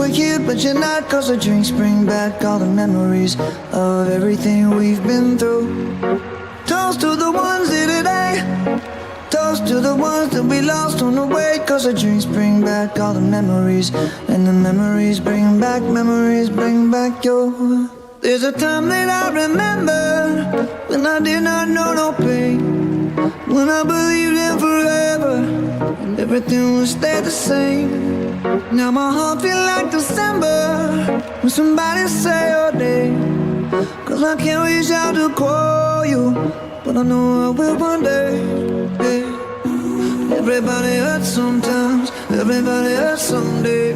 were here, but you're not. Cause the drinks bring back all the memories of everything we've been through. Toast to the ones here today. Toast to the ones that we lost on the way. Cause the drinks bring back all the memories, and the memories bring back your. There's a time that I remember when I did not know no pain, when I believed in forever and everything would stay the same. Now my heart feel like December when somebody say your name. Cause I can't reach out to call you, but I know I will one day. Yeah. Everybody hurts sometimes, everybody hurts someday.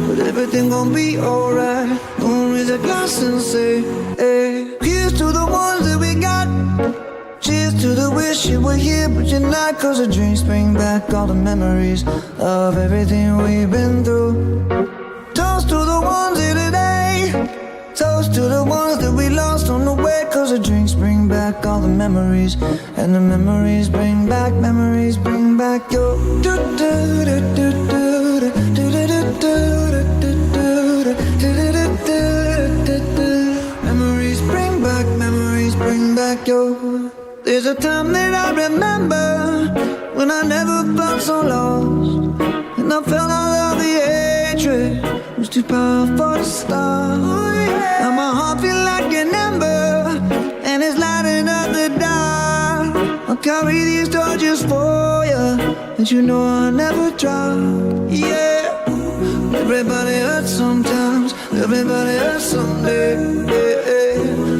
But everything gon' be alright. Gonna raise a glass and say, hey. Here's to the ones that we got. Cheers to the wish you were here, but you're not. Cause the drinks bring back all the memories of everything we've been through. Toast to the ones here today. Toast to the ones that we lost on the way. Cause the drinks bring back all the memories, and the memories bring back your. Memories bring back your. There's a time that I remember when I never felt so lost, and I felt all of the hatred was too powerful to stop. Now my heart feel like an ember, and it's lighting up the dark. I'll carry these torches for you, and you know I'll never drop. Yeah. Everybody hurts sometimes, everybody hurts someday.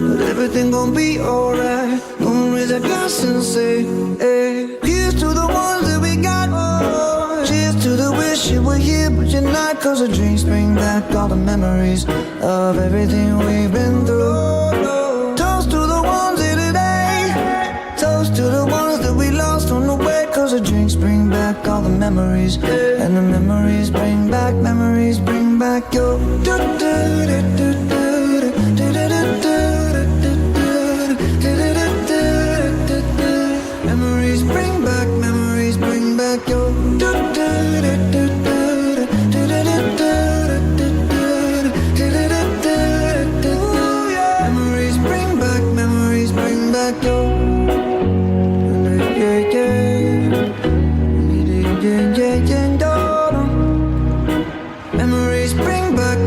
But everything gon' be alright. Gonna raise a glass and say, hey. Here's to the ones that we got. Cheers to the wish you were here, but you're not. Cause the drinks bring back all the memories of everything we've been through. Toast to the ones here today. Toast to the ones that we lost on the way. Cause the drinks bring back all the memories, and the memories bring back your. Memories bring back your. Memories bring back your.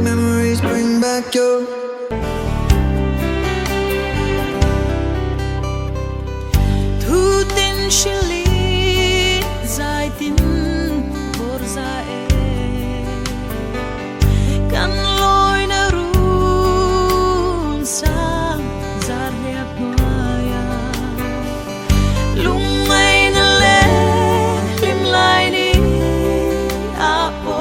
Memories bring back your. Thu tin shili zai tin bor za e kan loi na run sa zar liap noya lung ai na le lim lai ni a po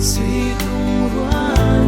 sui lung ruan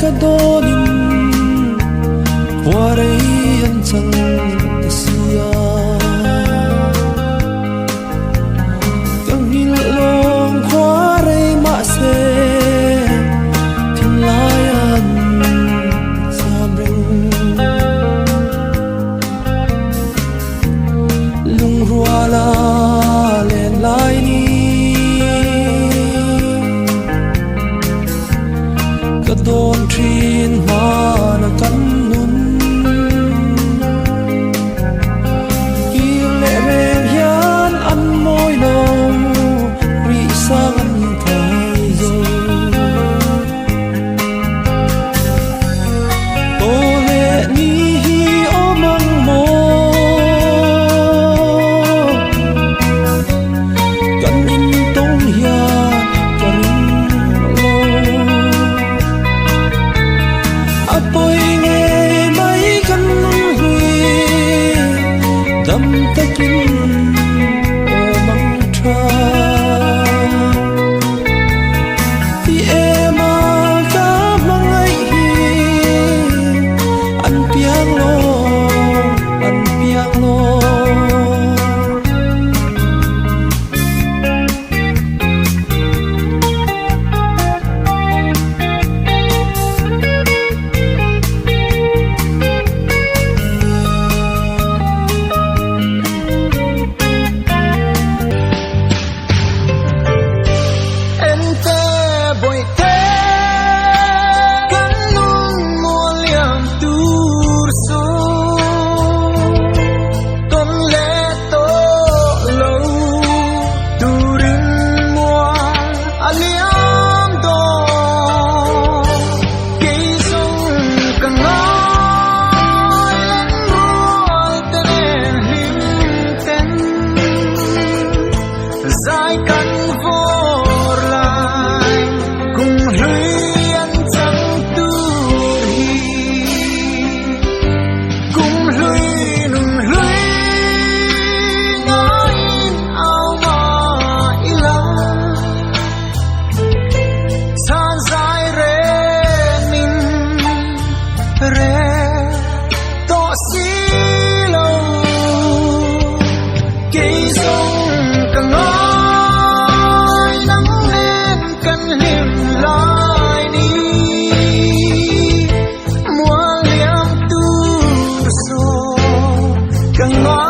kadonin waray an chang tasia kang hilong waray ma se tinlayan sabring lung ruala len lai ni kadon trin mana kan nun ile reng hian an moi no ri sang an thai zo to le ni hi omang mo kan in tong hian apoi nghe mai kan hui dam takin o mang tra ti ema ka mangai hi an piang lo dài căn vô lại cùng lưới ăn trắng tư hi cùng lưới nung lưới nói áo mà ilang san dài re min re to si lâu cây sông càng Càng nói